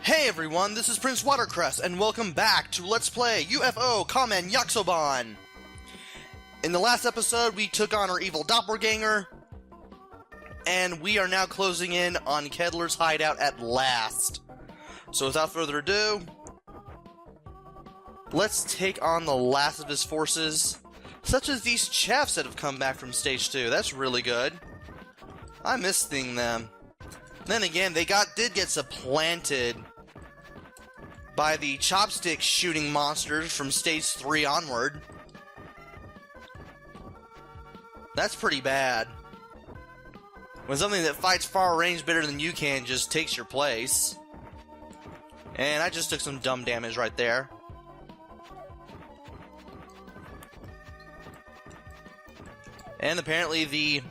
Hey everyone, this is Prince Watercress, and welcome back to Let's Play U.F.O. Kamen Yakisoban! In the last episode, we took on our evil doppelganger, and we are now closing in on Kettler's hideout at last. So without further ado, let's take on the last of his forces, such as these chaffs that have come back from Stage 2. That's really good. I miss seeing them. Then again, they did get supplanted by the chopstick shooting monsters from Stage 3 onward. That's pretty bad. When something that fights far range better than you can just takes your place. And I just took some dumb damage right there. And apparently the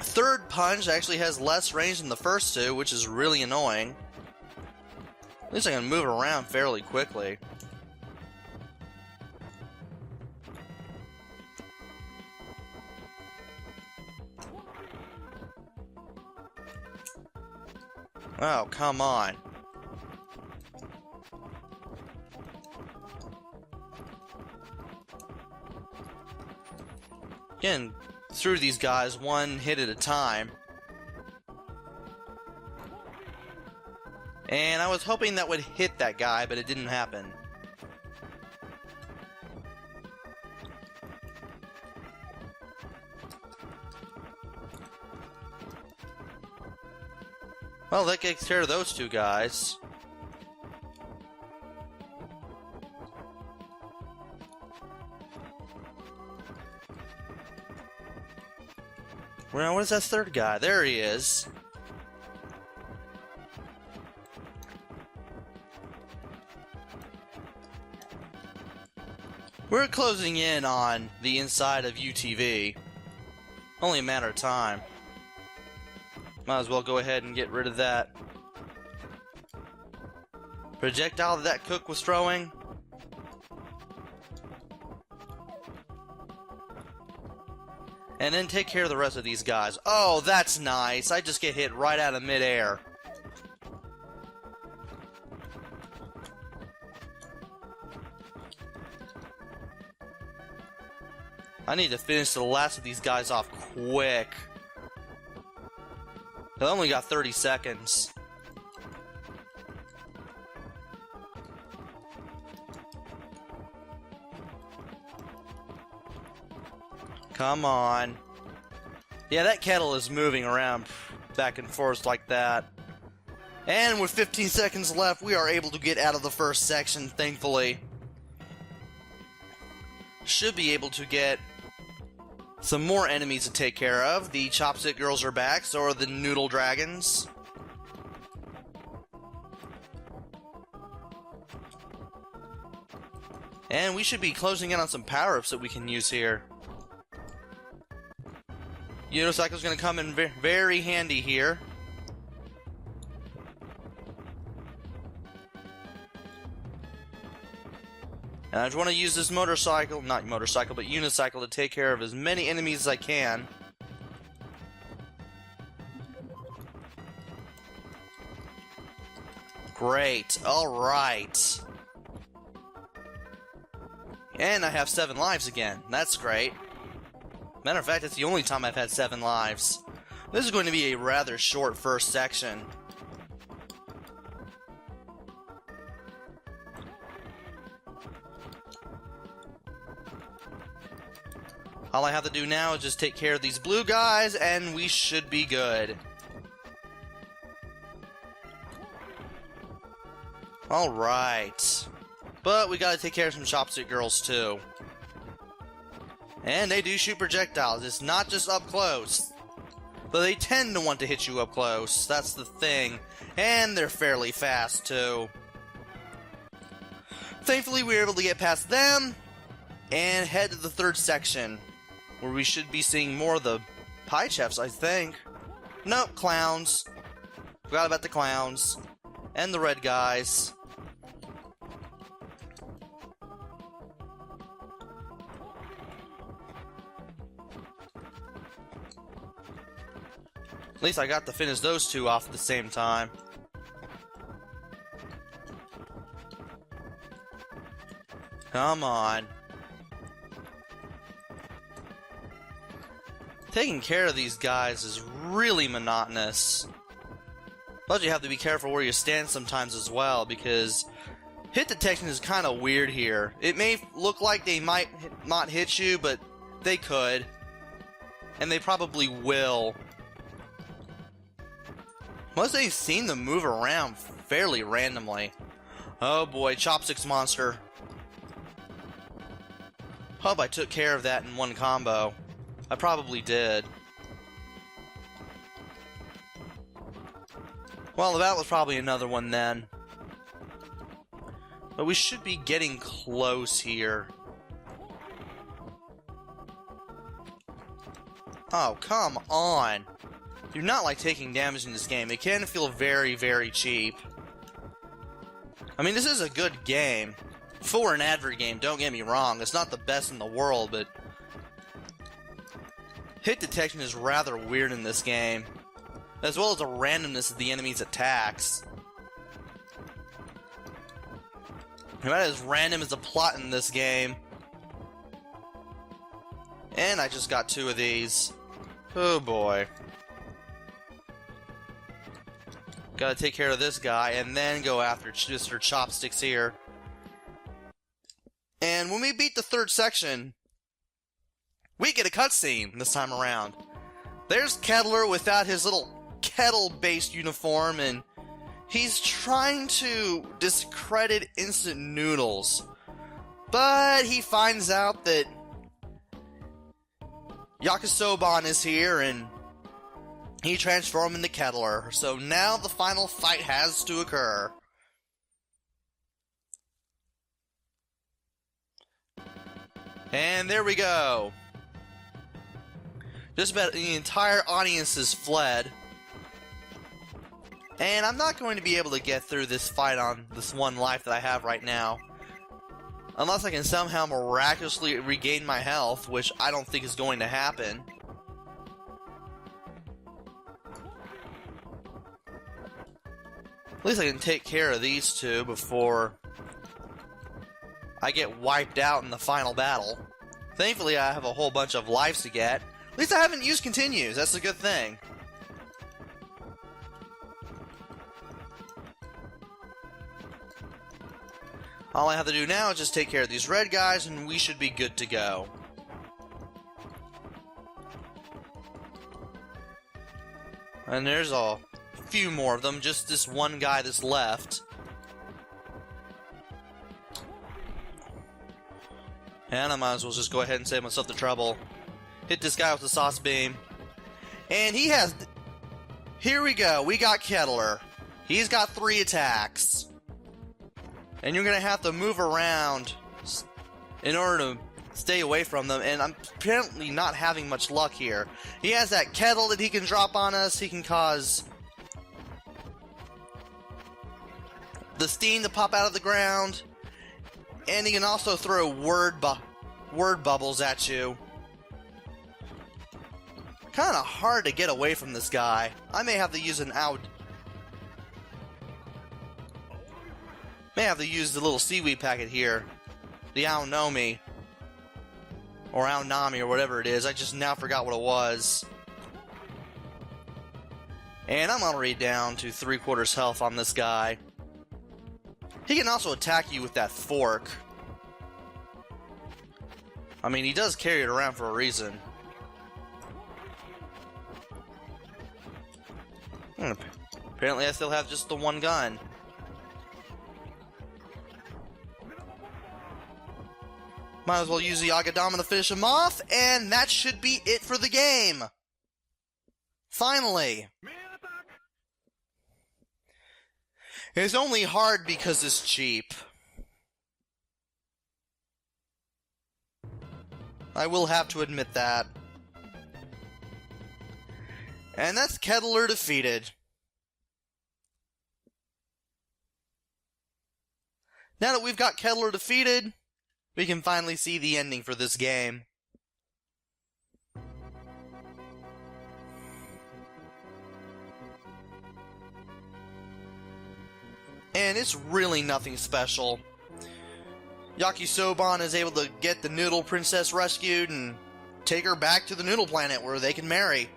third punch actually has less range than the first two, which is really annoying. At least I can move around fairly quickly. Oh, come on. Getting through these guys one hit at a time. And I was hoping that would hit that guy, but it didn't happen. Well, that takes care of those two guys. Well, where's that third guy? There he is. We're closing in on the inside of UTV. Only a matter of time. Might as well go ahead and get rid of that projectile that cook was throwing. And then take care of the rest of these guys. Oh, that's nice. I just get hit right out of midair. I need to finish the last of these guys off quick. I only got 30 seconds. Come on. Yeah, that kettle is moving around back and forth like that. And with 15 seconds left, we are able to get out of the first section, thankfully. Should be able to get some more enemies to take care of. The chopstick girls are back, so are the noodle dragons. And we should be closing in on some power-ups that we can use here. Unicycle's going to come in very handy here. And I just want to use this motorcycle, not motorcycle, but unicycle to take care of as many enemies as I can. Great, alright. And I have 7 lives again, that's great. Matter of fact, it's the only time I've had 7 lives. This is going to be a rather short first section. All I have to do now is just take care of these blue guys, and we should be good. Alright. But we gotta take care of some chopstick girls, too. And they do shoot projectiles. It's not just up close. But they tend to want to hit you up close. That's the thing. And they're fairly fast, too. Thankfully, we were able to get past them and head to the third section, where we should be seeing more of the pie chefs, I think. Nope, clowns. Forgot about the clowns. And the red guys. At least I got to finish those two off at the same time. Come on. Taking care of these guys is really monotonous. But you have to be careful where you stand sometimes as well, because hit detection is kind of weird here. It may look like they might not hit you, but they could. And they probably will. Most they've seen them move around fairly randomly. Oh boy, chopsticks monster. Hope I took care of that in one combo. I probably did. Well, that was probably another one then. But we should be getting close here. Oh, come on. Do not like taking damage in this game. It can feel very, very cheap. I mean, this is a good game. For an advert game, don't get me wrong. It's not the best in the world, but hit detection is rather weird in this game, as well as the randomness of the enemy's attacks. About as random as the plot in this game. And I just got 2 of these. Oh boy. Gotta take care of this guy and then go after Mr. Chopsticks here. And when we beat the 3rd section, we get a cutscene this time around. There's Kettler without his little kettle-based uniform, and he's trying to discredit instant noodles. But he finds out that Yakisoban is here, and he transforms into Kettler. So now the final fight has to occur. And there we go. Just about the entire audience has fled. And I'm not going to be able to get through this fight on this one life that I have right now. Unless I can somehow miraculously regain my health, which I don't think is going to happen. At least I can take care of these 2 before I get wiped out in the final battle. Thankfully, I have a whole bunch of lives to get. At least I haven't used continues. That's a good thing. All I have to do now is just take care of these red guys, and we should be good to go. And there's a few more of them, just this one guy that's left. And I might as well just go ahead and save myself the trouble. Hit this guy with the sauce beam. And he has... Here we go. We got Kettler. He's got 3 attacks. And you're going to have to move around in order to stay away from them. And I'm apparently not having much luck here. He has that kettle that he can drop on us. He can cause the steam to pop out of the ground. And he can also throw word bubbles at you. Kind of hard to get away from this guy. I may have to use an May have to use the little seaweed packet here. The Aonomi. Or Aonami or whatever it is. I just now forgot what it was. And I'm already down to 3/4 health on this guy. He can also attack you with that fork. I mean, he does carry it around for a reason. Apparently I still have just the one gun. Might as well use the Yagadama to finish him off, and that should be it for the game. Finally. It's only hard because it's cheap. I will have to admit that. And that's Kettler defeated. Now that we've got Kettler defeated, we can finally see the ending for this game. And it's really nothing special. Yakisoban is able to get the Noodle Princess rescued and take her back to the Noodle Planet where they can marry.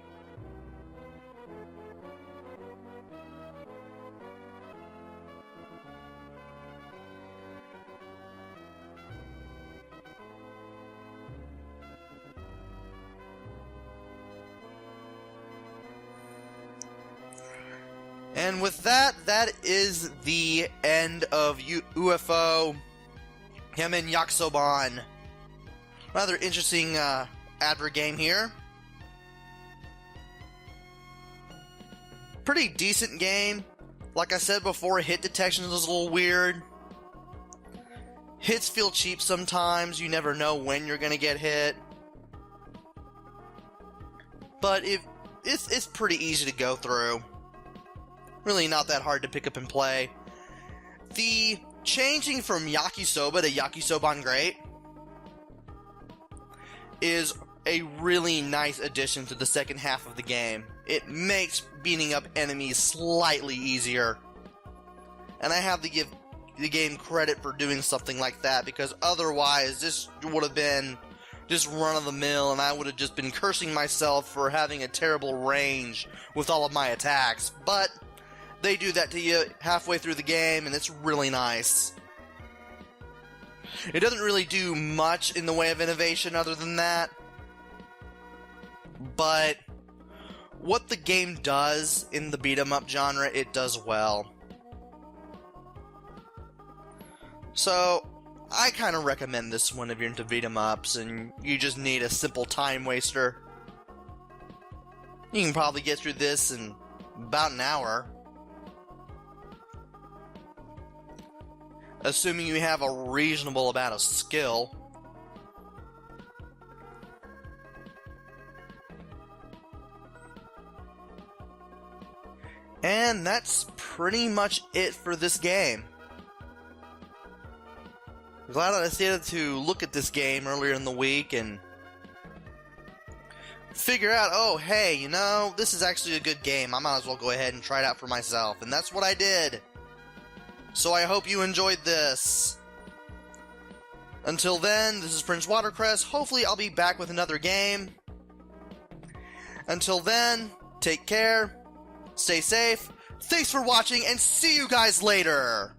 And with that, that is the end of U.F.O. Kamen Yakisoban. Rather interesting advert game here. Pretty decent game. Like I said before, hit detection is a little weird. Hits feel cheap sometimes. You never know when you're going to get hit. But it's pretty easy to go through. Really not that hard to pick up and play. The changing from Yakisoba to Yakisoban Great is a really nice addition to the second half of the game. It makes beating up enemies slightly easier. And I have to give the game credit for doing something like that, because otherwise this would have been just run-of-the-mill and I would have just been cursing myself for having a terrible range with all of my attacks. But they do that to you halfway through the game, and it's really nice. It doesn't really do much in the way of innovation other than that, but what the game does in the beat-em-up genre, it does well. So, I kind of recommend this one if you're into beat-em-ups and you just need a simple time waster. You can probably get through this in about an hour. Assuming you have a reasonable amount of skill. And that's pretty much it for this game. I'm glad that I decided to look at this game earlier in the week and figure out, oh hey, you know, this is actually a good game. I might as well go ahead and try it out for myself. And that's what I did. So I hope you enjoyed this. Until then, this is Prince Watercress. Hopefully I'll be back with another game. Until then, take care, stay safe, thanks for watching, and see you guys later!